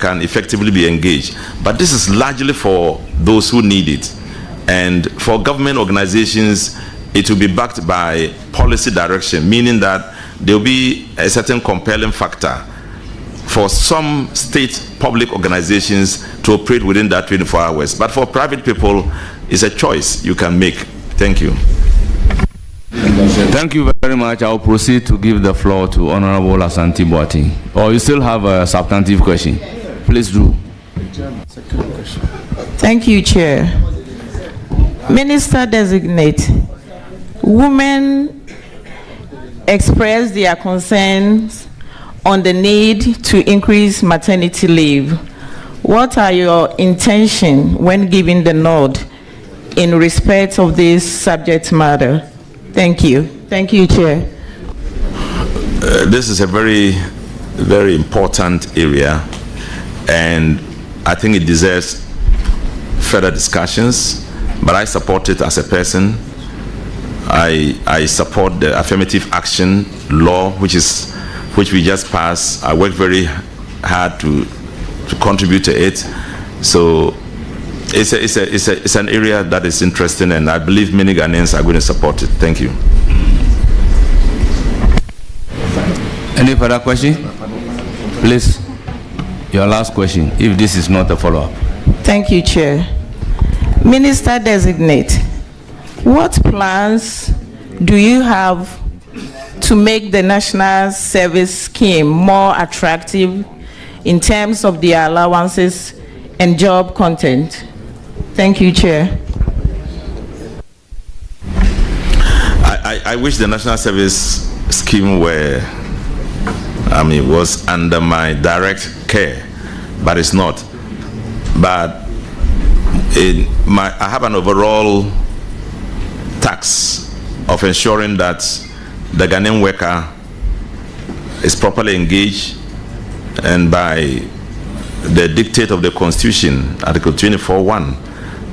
can effectively be engaged. But this is largely for those who need it. And for government organizations, it will be backed by policy direction, meaning that there will be a certain compelling factor for some state public organizations to operate within that 24 hours. But for private people, it's a choice you can make. Thank you. Thank you very much. I'll proceed to give the floor to Honorable Asante Boateng. Or you still have a substantive question? Please do. Thank you, Chair. Minister-designate, women express their concerns on the need to increase maternity leave. What are your intentions when giving the nod in respect of this subject matter? Thank you. Thank you, Chair. This is a very, very important area, and I think it deserves further discussions, but I support it as a person. I support the affirmative action law, which we just passed. I worked very hard to contribute to it. So it's an area that is interesting, and I believe many Ghanaians are going to support it. Thank you. Any further question? Please, your last question, if this is not a follow-up. Thank you, Chair. Minister-designate, what plans do you have to make the National Service Scheme more attractive in terms of the allowances and job content? Thank you, Chair. I wish the National Service Scheme was under my direct care, but it's not. But I have an overall task of ensuring that the Ghanaian worker is properly engaged, and by the dictate of the Constitution, Article 24(1),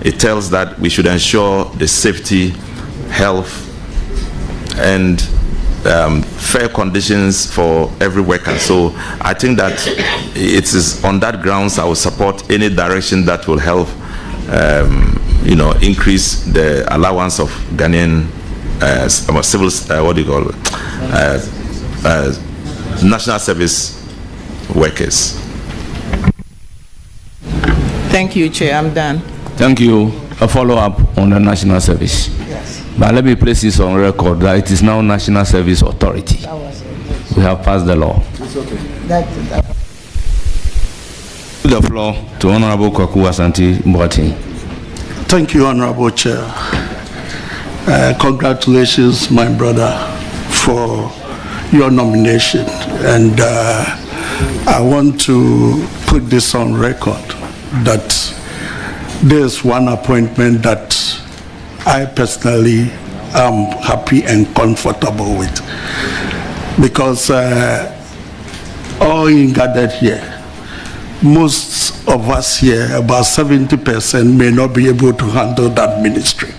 it tells that we should ensure the safety, health, and fair conditions for every worker. So I think that it is on that grounds I will support any direction that will help increase the allowance of Ghanaian civil, national service workers. Thank you, Chair. I'm done. Thank you. A follow-up on the national service. Yes. But let me place this on record that it is now National Service Authority. We have passed the law. It's okay. The floor to Honorable Kwaku Asante Boateng. Thank you, Honorable Chair. Congratulations, my brother, for your nomination. And I want to put this on record that there's one appointment that I personally am happy and comfortable with, because all in gathered here, most of us here, about 70%, may not be able to handle that ministry.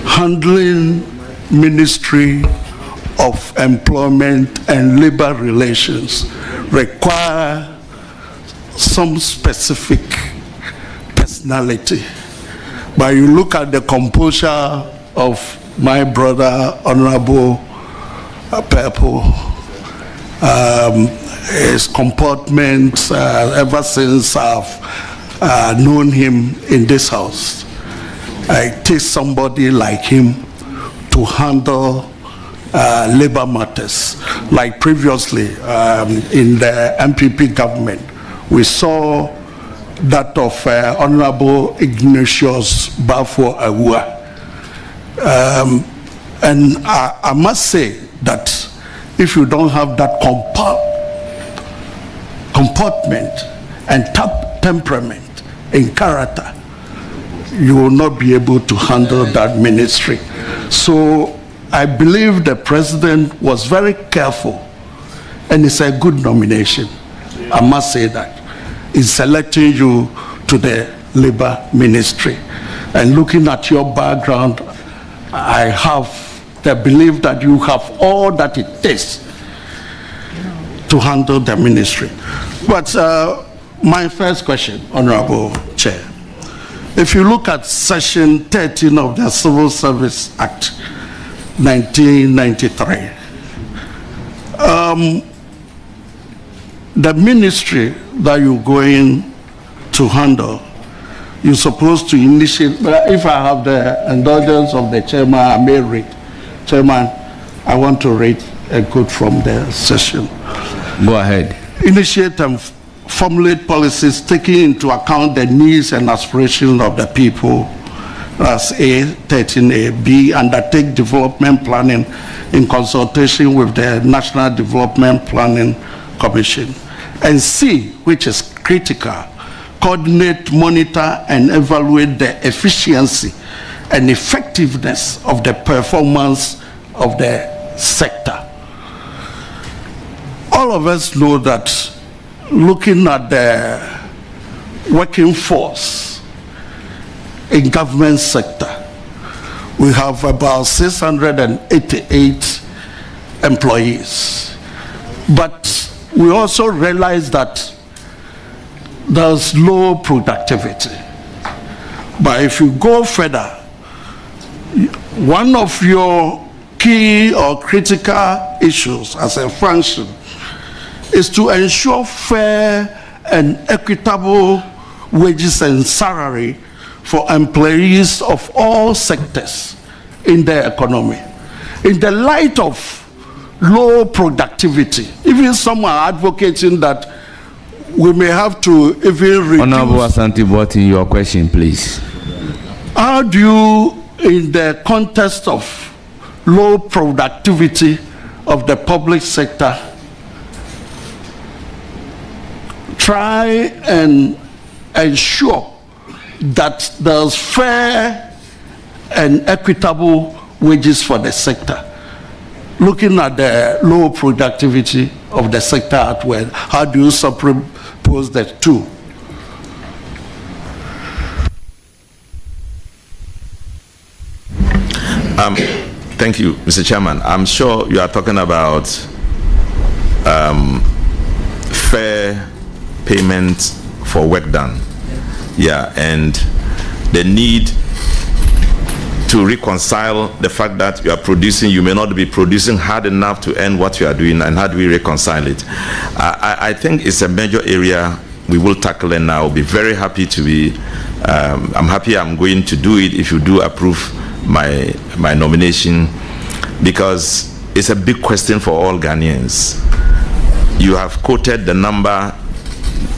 Handling Ministry of Employment and Labor Relations require some specific personality. But you look at the composure of my brother, Honorable Pelpuo, his comportment ever since I've known him in this house. It takes somebody like him to handle labor matters. Like previously in the MPP government, we saw that of Honorable Ignatius Bafo Awua. And I must say that if you don't have that comportment and temperament and character, you will not be able to handle that ministry. So I believe the president was very careful, and it's a good nomination. I must say that in selecting you to the labor ministry. And looking at your background, I have the belief that you have all that it takes to handle the ministry. But My first question, Honorable Chair. If you look at Section 13 of the Civil Service Act, 1993, the ministry that you're going to handle, you're supposed to initiate, but if I have the indulgence of the chairman, I may read. Chairman, I want to read a quote from the session. Go ahead. Initiate and formulate policies taking into account the needs and aspirations of the people. That's A, 13A. B, undertake development planning in consultation with the National Development Planning Commission. And C, which is critical, coordinate, monitor, and evaluate the efficiency and effectiveness of the performance of the sector. All of us know that looking at the working force in government sector, we have about 688 employees. But we also realize that there's low productivity. But if you go further, one of your key or critical issues as a function is to ensure fair and equitable wages and salary for employees of all sectors in the economy. In the light of low productivity, even some are advocating that we may have to even reduce. Honorable Asante Boating, your question, please. How do you, in the context of low productivity of the public sector, try and ensure that there's fair and equitable wages for the sector? Looking at the low productivity of the sector at well, how do you superimpose the two? Thank you, Mr. Chairman. I'm sure you are talking about fair payment for work done. Yeah, and the need to reconcile the fact that you are producing, you may not be producing hard enough to earn what you are doing, and how do we reconcile it? I think it's a major area we will tackle, and I'll be very happy to be, I'm happy I'm going to do it if you do approve my nomination, because it's a big question for all Ghanaians. You have quoted the number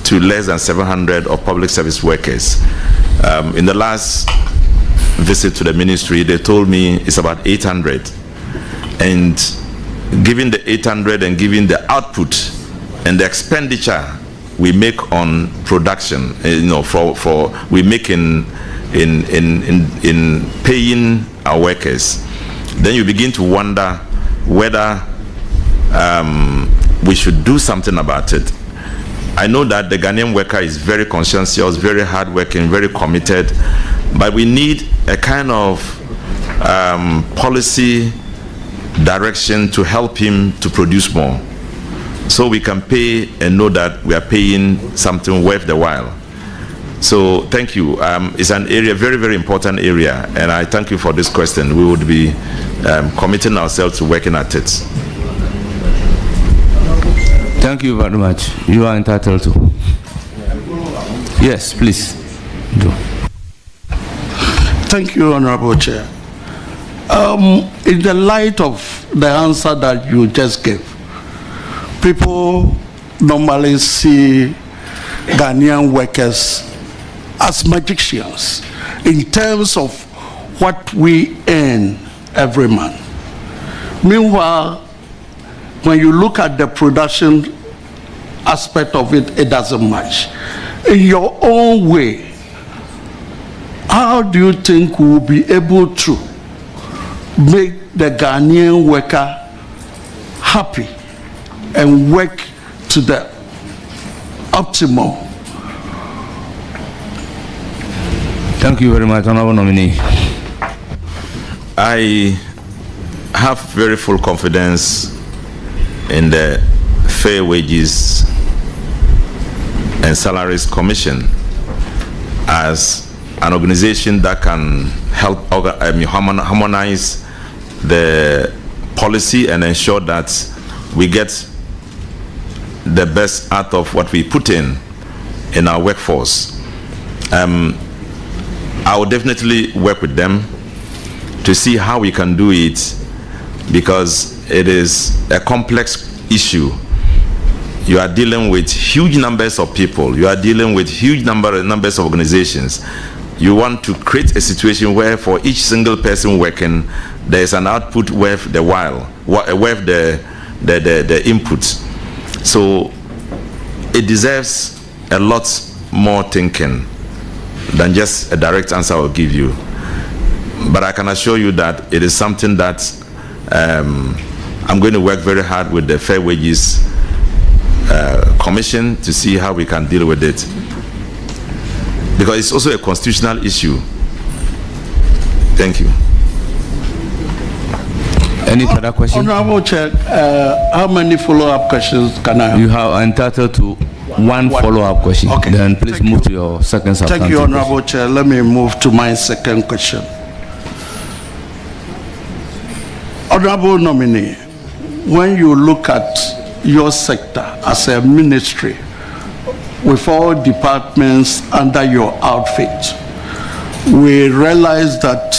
to less than 700 of public service workers. In the last visit to the ministry, they told me it's about 800. And given the 800 and given the output and the expenditure we make on production, we make in paying our workers, then you begin to wonder whether we should do something about it. I know that the Ghanaian worker is very conscientious, very hardworking, very committed, but we need a kind of policy direction to help him to produce more, so we can pay and know that we are paying something worth the while. So thank you. It's an area, very, very important area, and I thank you for this question. We would be committing ourselves to working at it. Thank you very much. You are entitled to. Yes, please. Do. Thank you, Honorable Chair. In the light of the answer that you just gave, people normally see Ghanaian workers as magicians in terms of what we earn every month. Meanwhile, when you look at the production aspect of it, it doesn't match. In your own way, how do you think we will be able to make the Ghanaian worker happy and work to the optimum? Thank you very much, Honorable Nominee. I have very full confidence in the fair wages and Salaries Commission as an organization that can help harmonize the policy and ensure that we get the best out of what we put in our workforce. I will definitely work with them to see how we can do it, because it is a complex issue. You are dealing with huge numbers of people. You are dealing with huge numbers of organizations. You want to create a situation where for each single person working, there is an output worth the while, worth the input. So it deserves a lot more thinking than just a direct answer I will give you. But I can assure you that it is something that I'm going to work very hard with the Fair Wages Commission to see how we can deal with it, because it's also a constitutional issue. Thank you. Any further questions? Honorable Chair, how many follow-up questions can I have? You are entitled to one follow-up question. Okay. Then please move to your second substantive Thank you, Honorable question. Chair. Let me move to my second question. Honorable nominee, when you look at your sector as a ministry with all departments under your outfit, we realize that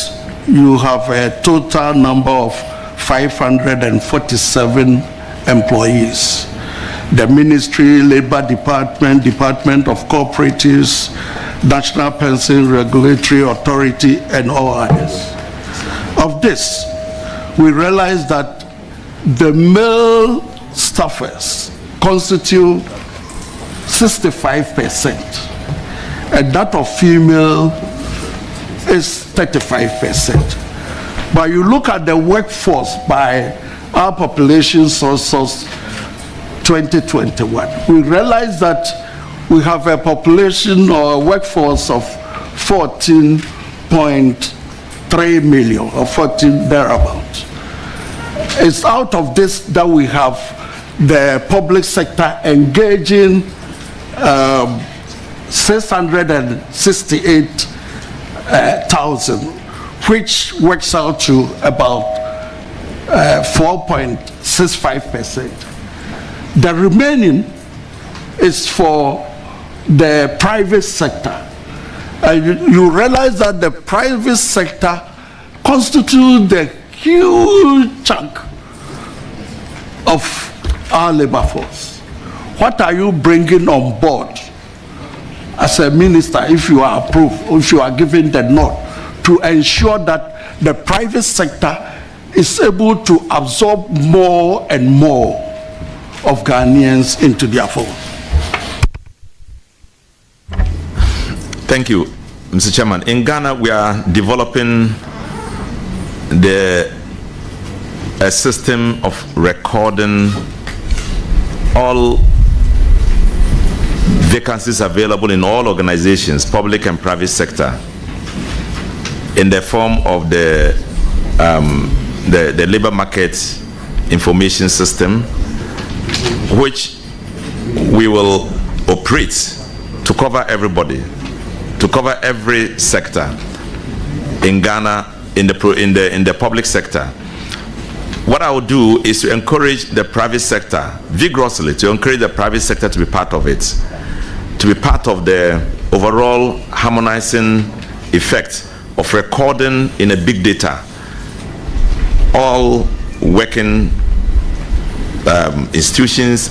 you have a total number of 547 employees. The Ministry, Labor Department, Department of Cooperatives, National Pension Regulatory Authority, and all others. Of this, we realize that the male staffers constitute 65%, and that of female is 35%. But you look at the workforce by our population census 2021, we realize that we have a population or a workforce of 14.3 million or 14 thereabouts. It's out of this that we have the public sector engaging 668,000, which works out to about 4.65%. The remaining is for the private sector. You realize that the private sector constitutes the huge chunk of our labor force. What are you bringing on board as a minister, if you are approved, if you are given the nod, to ensure that the private sector is able to absorb more and more of Ghanaians into their fold? Thank you, Mr. Chairman. In Ghana, we are developing a system of recording all vacancies available in all organizations, public and private sector, in the form of the labor market information system, which we will operate to cover everybody, to cover every sector in Ghana, in the public sector. What I will do is to encourage the private sector vigorously, to encourage the private sector to be part of it, to be part of the overall harmonizing effect of recording in a big data all working institutions,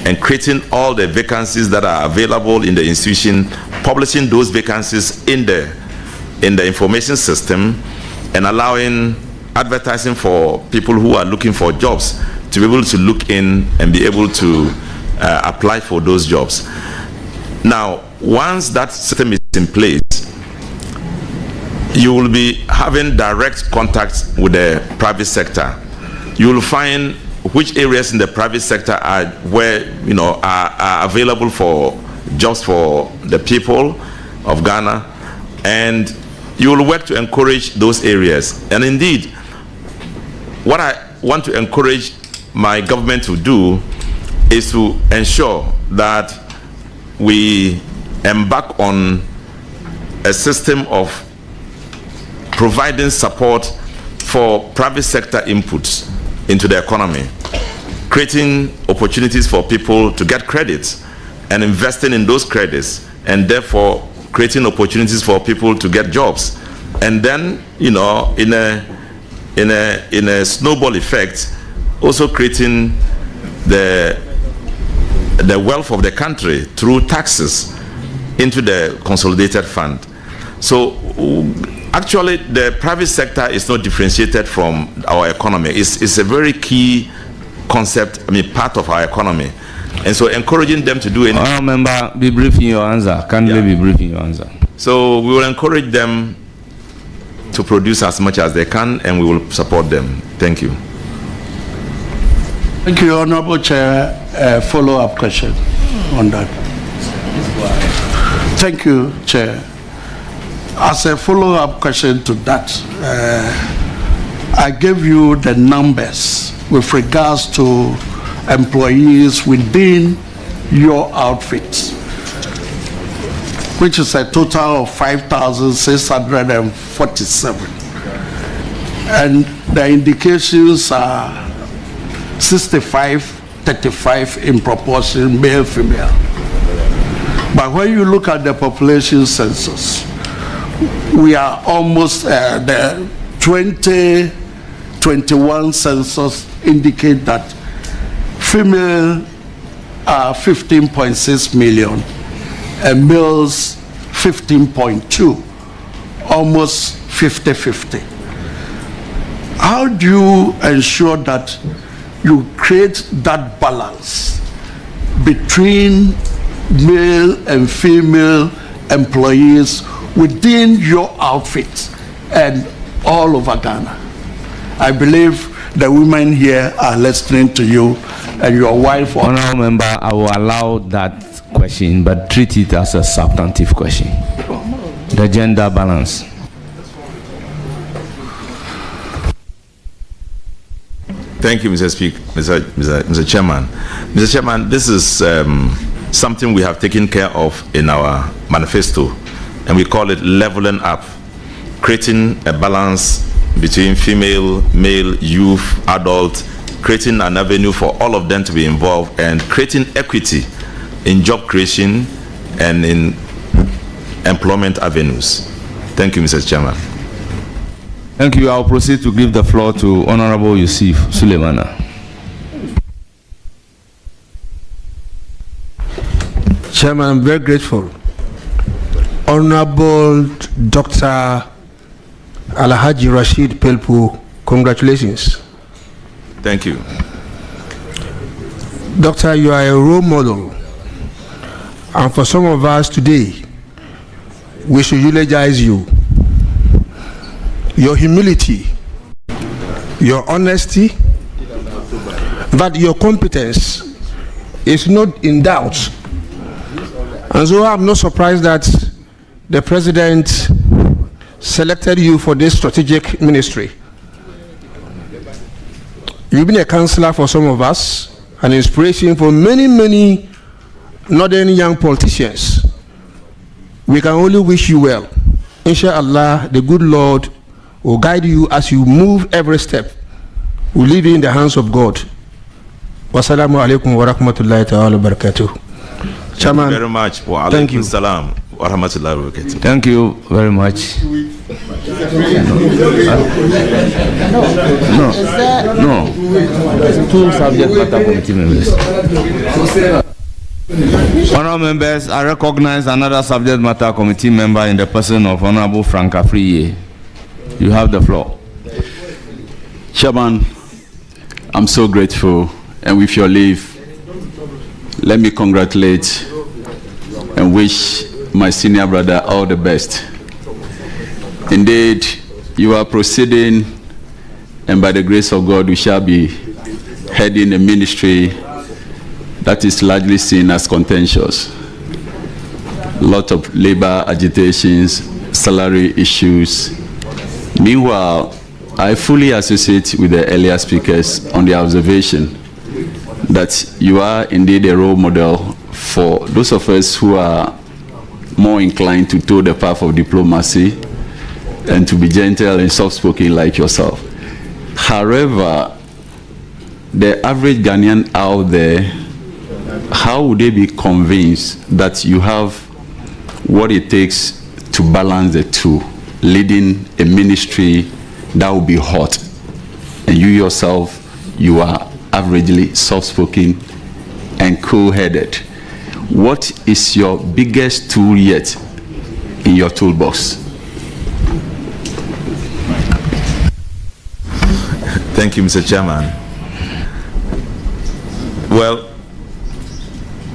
and creating all the vacancies that are available in the institution, publishing those vacancies in the information system, and allowing advertising for people who are looking for jobs to be able to look in and be able to apply for those jobs. Now, once that system is in place, you will be having direct contact with the private sector. You will find which areas in the private sector are where are available for jobs for the people of Ghana, and you will work to encourage those areas. And indeed, what I want to encourage my government to do is to ensure that we embark on a system of providing support for private sector inputs into the economy, creating opportunities for people to get credits and investing in those credits, and therefore creating opportunities for people to get jobs. And then, you know, in a snowball effect, also creating the wealth of the country through taxes into the consolidated fund. So actually the private sector is not differentiated from our economy. It's a very key concept, I mean, part of our economy. And so encouraging them to do anything. Member, be brief in your answer. Kindly be brief in your answer. So we will encourage them to produce as much as they can, and we will support them. Thank you. Thank you, Honorable Chair. Follow-up question on that. Thank you, Chair. As a follow-up question to that, I gave you the numbers with regards to employees within your outfit, which is a total of 5,647. And the indications are 65-35 in proportion, male, female. But when you look at the population census, we are almost the 2021 census indicate that female are 15.6 million and males 15.2, almost 50-50. How do you ensure that you create that balance between male and female employees within your outfit and all over Ghana? I believe the women here are listening to you and your wife. Honourable Member, I will allow that question, but treat it as a substantive question. The gender balance. Thank you, Mr. Speaker, Mr. Chairman. Mr. Chairman, this is something we have taken care of in our manifesto, and we call it leveling up, creating a balance between female, male, youth, adult, creating an avenue for all of them to be involved, and creating equity in job creation and in employment avenues. Thank you, Mr. Chairman. Thank you. I'll proceed to give the floor to Honorable Yusuf Suleimana. Chairman, I'm very grateful. Honorable Dr. Alhaji Rashid Pelpuo, congratulations. Thank you. Doctor, you are a role model. And for some of us today, we should eulogize you. Your humility, your honesty, that your competence is not in doubt. And so I'm not surprised that the President selected you for this strategic ministry. You've been a counselor for some of us, an inspiration for many, many northern young politicians. We can only wish you well. Inshallah, the good Lord will guide you as you move every step. We leave you in the hands of God. Wassalamu alaikum wa rahmatullahi ta'ala wa barakatuh. Chairman, thank you very much. Wa thank you. Salam wa rahmatullahi wa barakatuh. Thank you very much. No. Two subject matter committee members. Honourable members, I recognize another subject matter committee member in the person of Honourable Frank Afriye. You have the floor. Chairman, I'm so grateful, and with your leave, let me congratulate and wish my senior brother all the best. Indeed, you are proceeding, and by the grace of God, we shall be heading a ministry that is largely seen as contentious. A lot of labor agitations, salary issues. Meanwhile, I fully associate with the earlier speakers on the observation that you are indeed a role model for those of us who are more inclined to toe the path of diplomacy and to be gentle and soft-spoken like yourself. However, the average Ghanaian out there, how would they be convinced that you have what it takes to balance the two, leading a ministry that will be hot, and you yourself, you are averagely soft-spoken and cool-headed? What is your biggest tool yet in your toolbox? Thank you, Mr. Chairman. Well,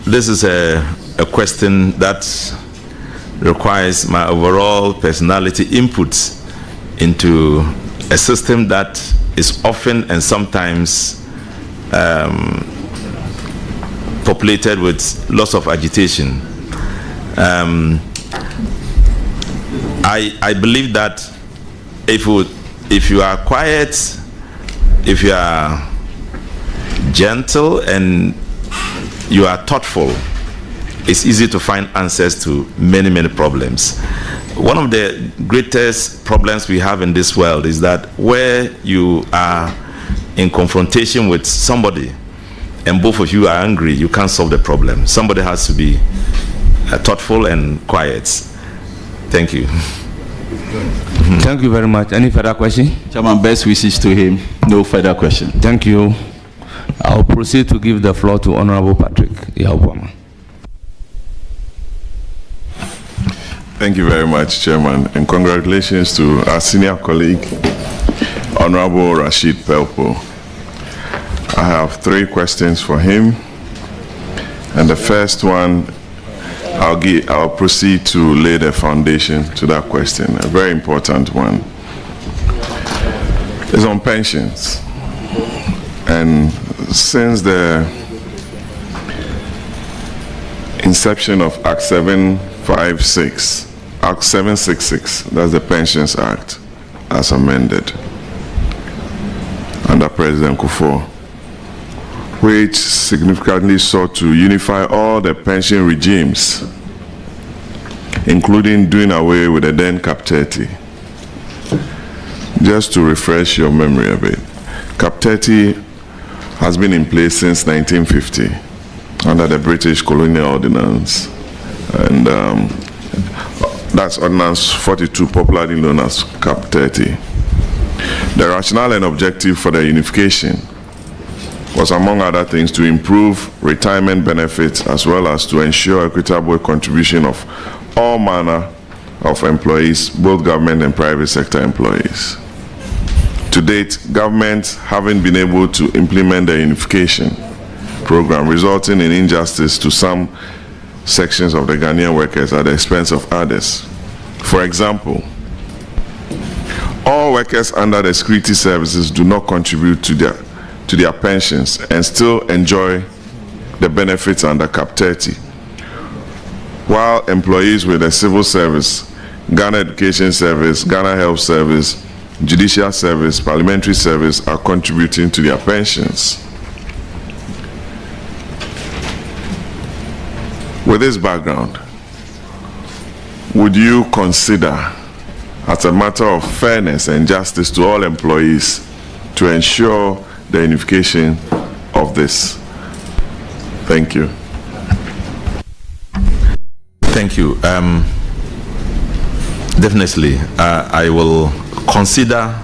this is a question that requires my overall personality input into a system that is often and sometimes populated with lots of agitation. I believe that if you are quiet, if you are gentle and you are thoughtful, it's easy to find answers to many problems. One of the greatest problems we have in this world is that where you are in confrontation with somebody and both of you are angry, you can't solve the problem. Somebody has to be thoughtful and quiet. Thank you. Thank you very much. Any further question? Chairman, best wishes to him. No further question. Thank you. I'll proceed to give the floor to Honorable Patrick Yahuama. Thank you very much, Chairman, and congratulations to our senior colleague, Honorable Rashid Pelpuo. I have 3 questions for him, and the first one, I'll proceed to lay the foundation to that question, a very important one. It's on pensions, and since the inception of Act 766, that's the Pensions Act, as amended under President Kufuor, which significantly sought to unify all the pension regimes, including doing away with the then Cap 30. Just to refresh your memory a bit, Cap 30 has been in place since 1950 under the British Colonial Ordinance, and that's Ordinance 42, popularly known as Cap 30. The rationale and objective for the unification was, among other things, to improve retirement benefits as well as to ensure equitable contribution of all manner of employees, both government and private sector employees. To date, governments haven't been able to implement the unification program, resulting in injustice to some sections of the Ghanaian workers at the expense of others. For example, all workers under the security services do not contribute to their pensions and still enjoy the benefits under Cap 30, while employees with the civil service, Ghana Education Service, Ghana Health Service, Judicial Service, Parliamentary Service are contributing to their pensions. With this background, would you consider, as a matter of fairness and justice to all employees, to ensure the unification of this? Thank you. Thank you. Definitely, I will consider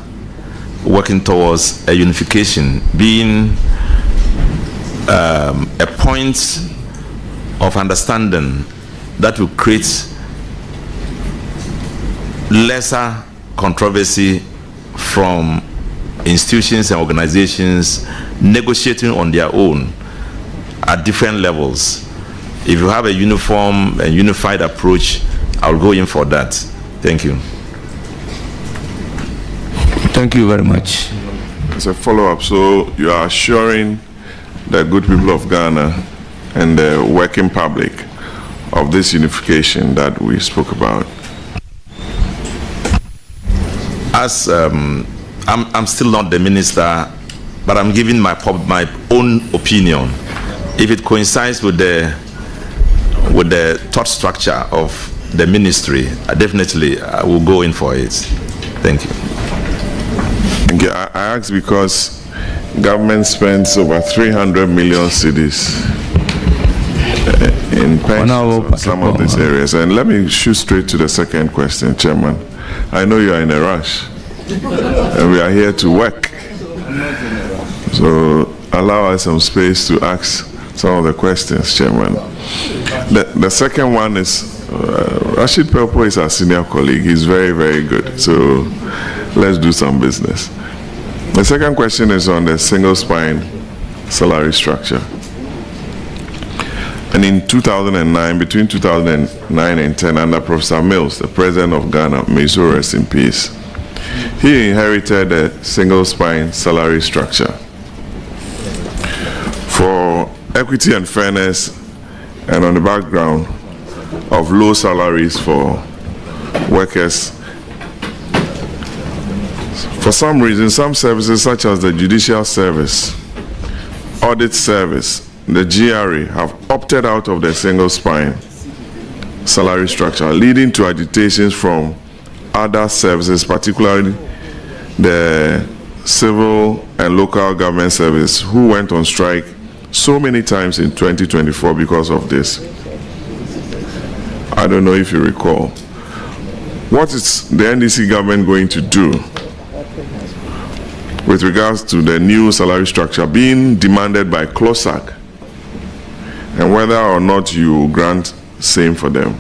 working towards a unification being a point of understanding that will create lesser controversy from institutions and organizations negotiating on their own at different levels. If you have a uniform and unified approach, I'll go in for that. Thank you. Thank you very much. As a follow-up, so you are assuring the good people of Ghana and the working public of this unification that we spoke about? As I'm still not the minister, but I'm giving my own opinion. If it coincides with the with the thought structure of the ministry, definitely I will go in for it. Thank you. Thank you. I ask because government spends over 300 million cedis in pensions in some of these areas. And let me shoot straight to the second question, Chairman. I know you are in a rush, and we are here to work. So allow us some space to ask some of the questions, Chairman. The second one is, Rashid Pelpuo is our senior colleague. He's very, very good. So let's do some business. The second question is on the single spine salary structure. And in 2009, between 2009 and 10, under Professor Mills, the president of Ghana, may so rest in peace, he inherited a single spine salary structure. For equity and fairness, and on the background of low salaries for workers, for some reason, some services such as the judicial service, audit service, the GRA have opted out of the single spine salary structure, leading to agitations from other services, particularly the civil and local government service, who went on strike so many times in 2024 because of this. I don't know if you recall. What is the NDC government going to do with regards to the new salary structure being demanded by CLOSAC, and whether or not you grant same for them?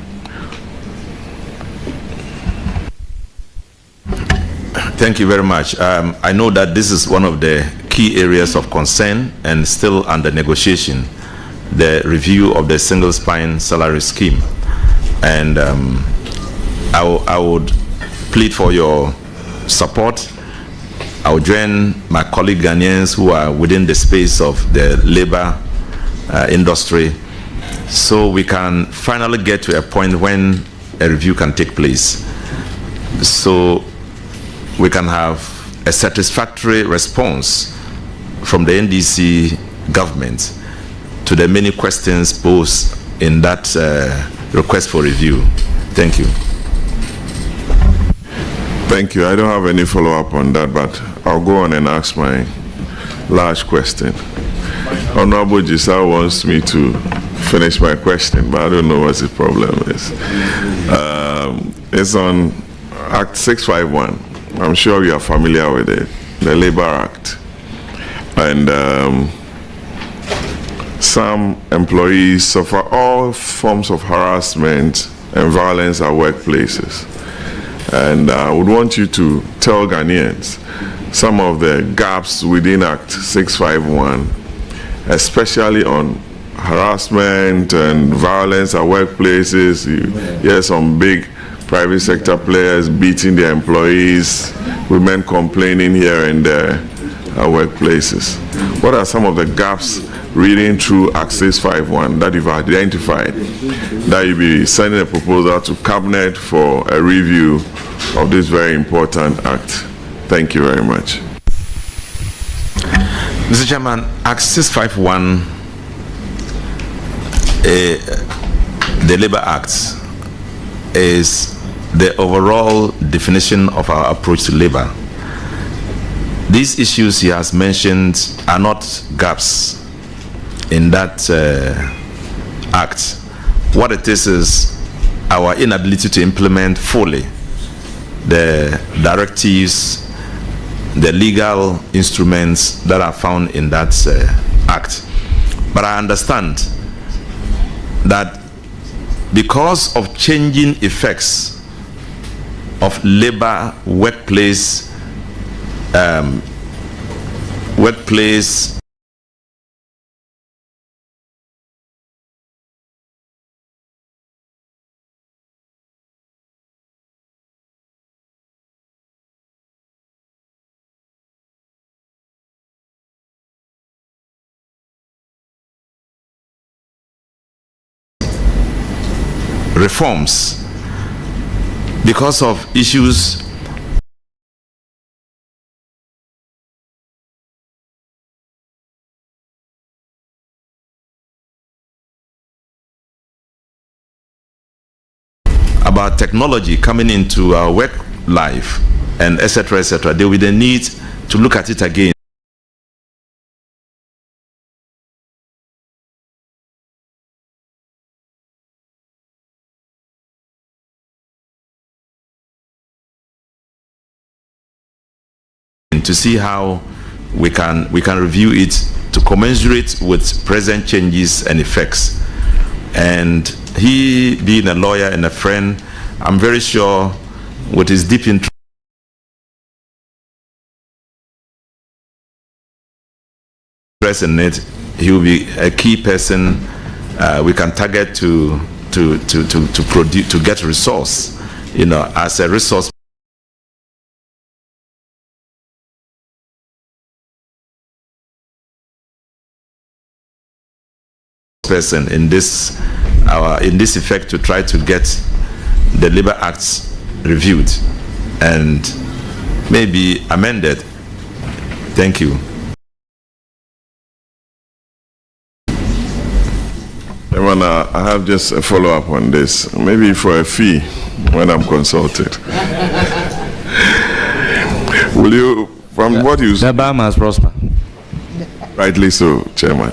Thank you very much. I know that this is one of the key areas of concern and still under negotiation, the review of the single spine salary scheme. And I would plead for your support. I will join my colleague Ghanaians who are within the space of the labor industry, so we can finally get to a point when a review can take place, so we can have a satisfactory response from the NDC government to the many questions posed in that request for review. Thank you. Thank you. I don't have any follow-up on that, but I'll go on and ask my last question. Honorable Giselle wants me to finish my question, but I don't know what the problem is. It's on Act 651. I'm sure you are familiar with it, the Labor Act. And some employees suffer all forms of harassment and violence at workplaces. And I would want you to tell Ghanaians some of the gaps within Act 651, especially on harassment and violence at workplaces. You hear some big private sector players beating their employees, women complaining here and there at workplaces. What are some of the gaps reading through Act 651 that you've identified, that you'll be sending a proposal to Cabinet for a review of this very important act? Thank you very much. Mr. Chairman, Act 651, the Labor Act, is the overall definition of our approach to labor. These issues he has mentioned are not gaps in that act. What it is our inability to implement fully the directives, the legal instruments that are found in that act. But I understand that because of changing effects of labor workplace reforms, because of issues about technology coming into our work life, and etc., etc., there will be the need to look at it again. To see how we can review it to commensurate with present changes and effects. And he, being a lawyer and a friend, I'm very sure with his deep interest in it, he will be a key person we can target to produce, to get resource, as a resource person in this effect, to try to get the Labor Acts reviewed and maybe amended. Thank you. Chairman, I have just a follow-up on this, maybe for a fee when I'm consulted. Will you, from what you... The bar must prosper. Rightly so, Chairman.